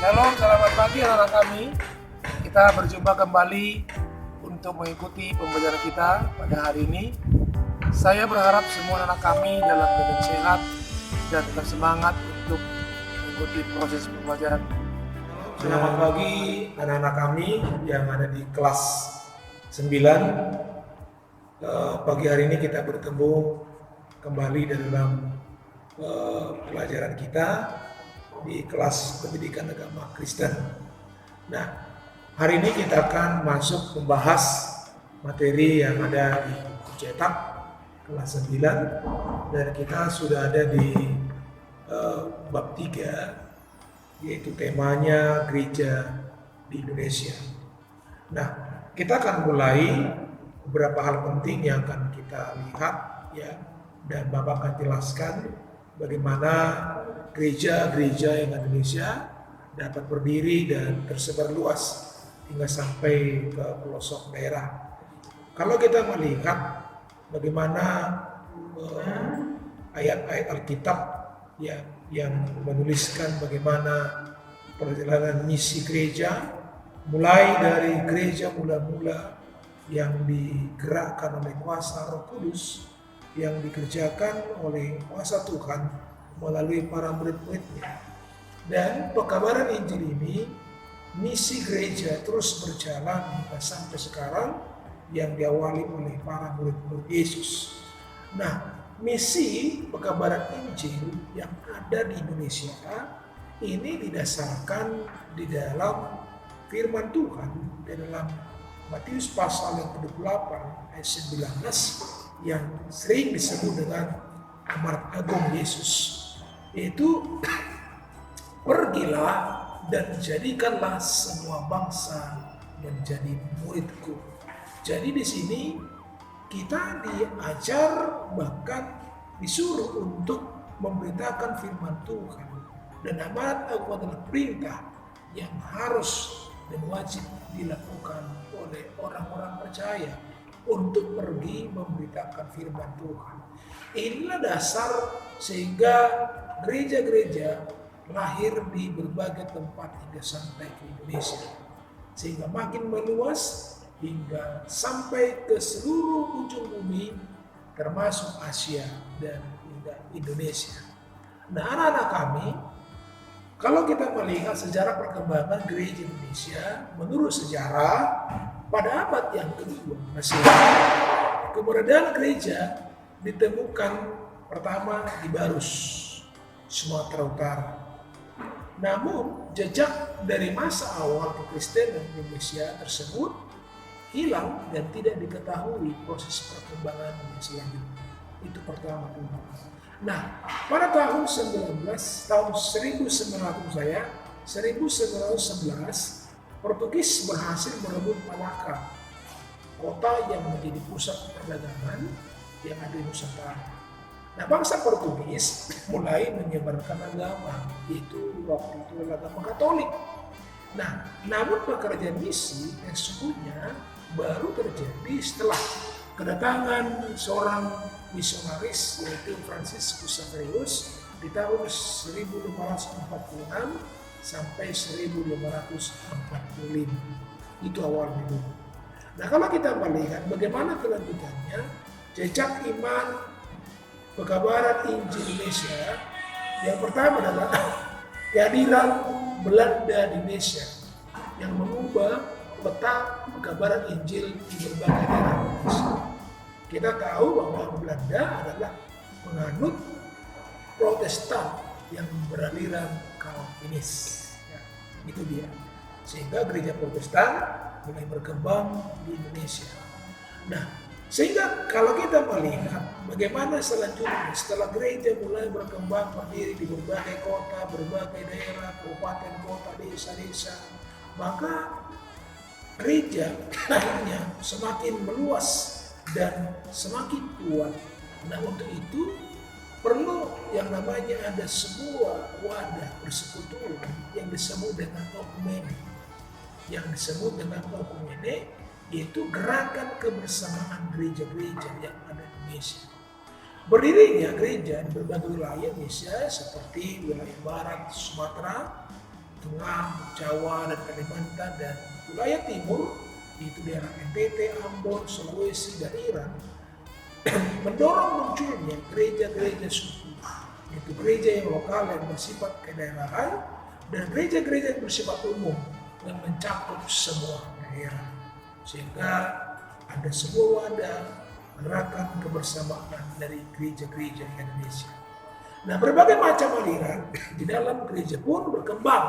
Shalom, selamat pagi anak-anak kami. Kita berjumpa kembali untuk mengikuti pembelajaran kita pada hari ini. Saya berharap semua anak kami dalam keadaan sehat dan tetap semangat untuk mengikuti proses pembelajaran. Selamat pagi anak-anak kami yang ada di kelas 9. Pagi hari ini kita bertemu kembali dalam pelajaran kita di kelas pendidikan agama Kristen. Nah, hari ini kita akan masuk membahas materi yang ada di buku cetak kelas 9 dan kita sudah ada di bab 3, yaitu temanya gereja di Indonesia. Nah, kita akan mulai beberapa hal penting yang akan kita lihat ya, dan Bapak akan jelaskan bagaimana gereja-gereja yang di Indonesia dapat berdiri dan tersebar luas hingga sampai ke pelosok daerah. Kalau kita melihat bagaimana ayat-ayat Alkitab ya, yang menuliskan bagaimana perjalanan misi gereja, mulai dari gereja mula-mula yang digerakkan oleh kuasa Roh Kudus, yang dikerjakan oleh kuasa Tuhan melalui para murid-muridnya. Dan pekabaran Injil ini, misi gereja terus berjalan hingga sampai sekarang yang diawali oleh para murid-murid Yesus. Nah, misi pekabaran Injil yang ada di Indonesia ini didasarkan di dalam firman Tuhan di dalam Matius pasal yang ke-28 ayat 19 yang sering disebut dengan Amanat Agung Yesus, yaitu pergilah dan jadikanlah semua bangsa menjadi muridku. Jadi di sini kita diajar, bahkan disuruh untuk memberitakan firman Tuhan, dan amanat agung adalah perintah yang harus dan wajib dilakukan oleh orang-orang percaya untuk pergi memberitakan firman Tuhan. Inilah dasar sehingga gereja-gereja lahir di berbagai tempat hingga sampai ke Indonesia, sehingga makin meluas hingga sampai ke seluruh ujung bumi termasuk Asia dan hingga Indonesia. Nah, anak-anak kami, kalau kita melihat sejarah perkembangan gereja Indonesia menurut sejarah pada abad yang kedua Masehi, keberadaan gereja ditemukan pertama di Barus, Sumatera Utara. Namun jejak dari masa awal kekristenan Indonesia tersebut hilang dan tidak diketahui proses perkembangannya selanjutnya. Itu pertama dulu. Nah, pada tahun 1911 Portugis berhasil merebut Malaka, kota yang menjadi pusat perdagangan yang ada di Nusantara. Nah, bangsa Portugis mulai menyebarkan agama, yaitu waktu itu agama Katolik. Nah, namun pekerjaan misi yang sesungguhnya baru terjadi setelah kedatangan seorang misionaris, yaitu Franciscus Xaverius di tahun 1546 sampai 1545. Itu awalnya dulu. Nah, kalau kita melihat bagaimana kelanjutannya, jejak iman pekabaran Injil Indonesia, yang pertama adalah kehadiran Belanda di Indonesia yang mengubah peta pekabaran Injil di berbagai daerah Indonesia. Kita tahu bahwa Belanda adalah penganut Protestan yang beraliran Calvinis. Ya, itu dia. Sehingga gereja Protestan mulai berkembang di Indonesia. Nah, sehingga kalau kita melihat bagaimana selanjutnya setelah gereja mulai berkembang berdiri di berbagai kota, berbagai daerah, kabupaten, kota, desa-desa, maka gereja akhirnya semakin meluas dan semakin kuat. Nah, untuk itu perlu yang namanya ada sebuah wadah persekutuan yang disebut dengan okumene. Yang disebut dengan okumene yaitu gerakan kebersamaan gereja-gereja yang ada di Indonesia. Berdirinya gereja di berbagai wilayah Indonesia seperti wilayah barat Sumatera, Tengah, Jawa, dan Kalimantan, dan wilayah timur, yaitu daerah NTT, Ambon, Sulawesi, dan Iran, mendorong munculnya gereja-gereja suku, yaitu gereja yang lokal yang bersifat kedaerahan, dan gereja-gereja yang bersifat umum yang mencakup semua daerah, sehingga ada sebuah wadah gerakan kebersamaan dari gereja-gereja Indonesia. Nah, berbagai macam aliran di dalam gereja pun berkembang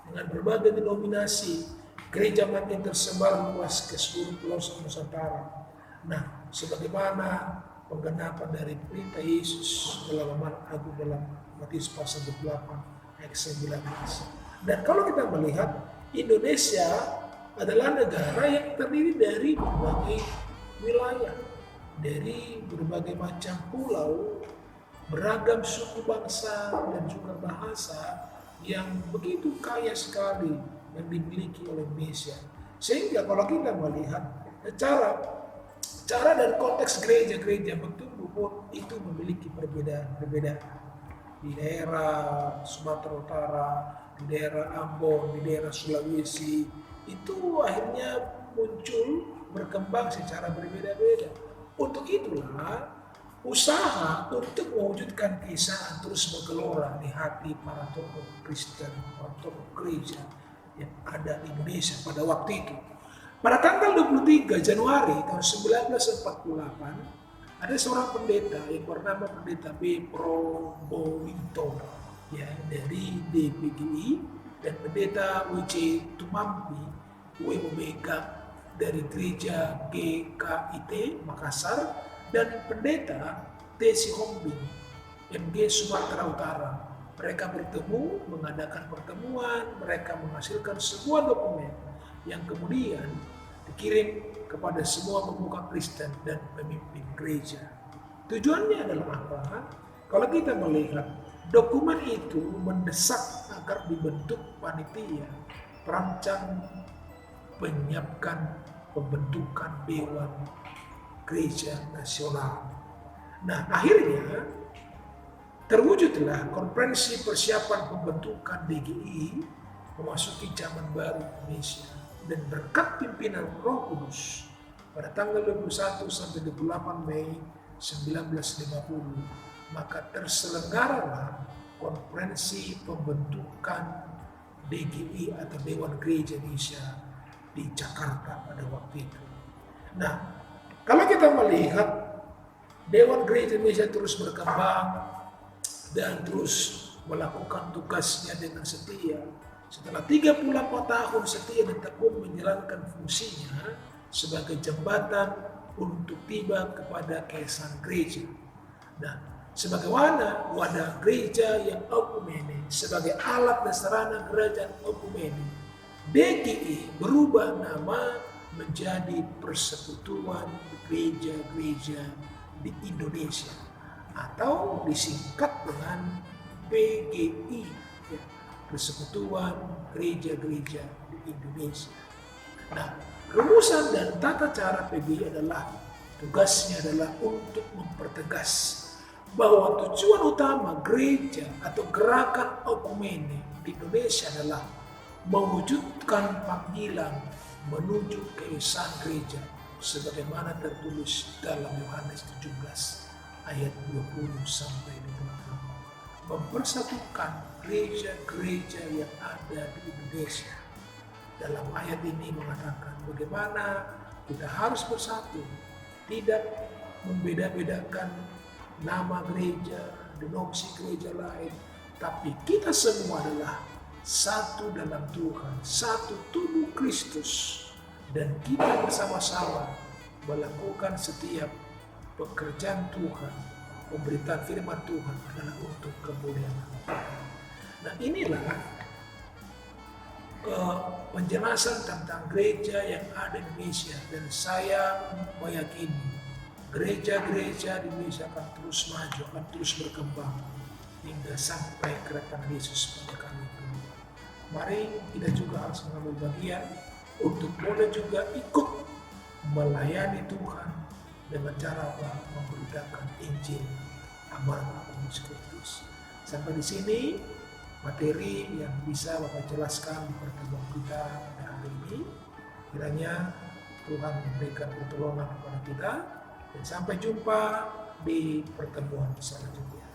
dengan berbagai denominasi. Gereja makin tersebar luas ke seluruh pelosok Nusantara. Nah, sebagaimana penggenapan dari perintah Yesus dalam amanat agung dalam Matius pasal 28 ayat 19. Dan kalau kita melihat, Indonesia adalah negara yang terdiri dari berbagai wilayah, dari berbagai macam pulau, beragam suku bangsa dan juga bahasa yang begitu kaya sekali yang dimiliki oleh Indonesia. Sehingga kalau kita melihat cara dan konteks gereja-gereja bertumbuh pun itu memiliki perbedaan-perbedaan. Di daerah Sumatera Utara, di daerah Ambon, di daerah Sulawesi, itu akhirnya muncul berkembang secara berbeda-beda. Untuk itulah usaha untuk mewujudkan keisahan terus bergelora di hati para tokoh Kristen, para tokoh gereja yang ada di Indonesia pada waktu itu. Pada tanggal 23 Januari tahun 1948, ada seorang pendeta yang bernama Pendeta B. Probowinto ya, dari DPGI, dan Pendeta W.C. Tumampi WOBK dari Gereja GKIT Makassar, dan Pendeta T.C. Hombing MG Sumatera Utara. Mereka bertemu, mengadakan pertemuan, mereka menghasilkan sebuah dokumen yang kemudian dikirim kepada semua pemuka Kristen dan pemimpin gereja. Tujuannya adalah apa? Kalau kita melihat dokumen itu mendesak agar dibentuk panitia perancang menyiapkan pembentukan Dewan Gereja Nasional. Nah, akhirnya terwujudlah konferensi persiapan pembentukan DGI memasuki zaman baru Indonesia, dan berkat pimpinan Roh Kudus pada tanggal 21 sampai 28 Mei 1950, maka terselenggaralah konferensi pembentukan DGI atau Dewan Gereja Indonesia di Jakarta pada waktu itu. Nah, kalau kita melihat Dewan Gereja Indonesia terus berkembang dan terus melakukan tugasnya dengan setia, setelah 34 tahun setia dan tekun menjalankan fungsinya sebagai jembatan untuk tiba kepada keisahan gereja. Nah, sebagaimana wadah gereja yang okumene sebagai alat dan sarana kerajaan okumene, DGI berubah nama menjadi Persekutuan Gereja-Gereja di Indonesia, atau disingkat dengan PGI, ya, Persekutuan Gereja-Gereja di Indonesia. Nah, rumusan dan tata cara PGI adalah tugasnya adalah untuk mempertegas bahwa tujuan utama gereja atau gerakan okumene di Indonesia adalah mewujudkan panggilan menuju keisahan gereja sebagaimana tertulis dalam Yohanes 17 ayat 20 sampai 26, mempersatukan gereja-gereja yang ada di Indonesia. Dalam ayat ini mengatakan bagaimana kita harus bersatu, tidak membeda-bedakan nama gereja, denominasi gereja lain, tapi kita semua adalah satu dalam Tuhan, satu tubuh Kristus, dan kita bersama-sama melakukan setiap pekerjaan Tuhan, pemberitaan firman Tuhan adalah untuk kemuliaan Allah. Nah, inilah penjelasan tentang gereja yang ada di Indonesia, dan saya meyakini gereja-gereja di Indonesia akan terus maju, akan terus berkembang hingga sampai kedatangan Yesus pada kali kedua. Mari kita juga harus mengambil bagian untuk boleh juga ikut melayani Tuhan dengan cara memberitakan Injil amanat Yesus Kristus. Sampai di sini materi yang bisa Bapak jelaskan di pertemuan kita pada hari ini. Kiranya Tuhan memberikan pertolongan kepada kita dan sampai jumpa di pertemuan selanjutnya.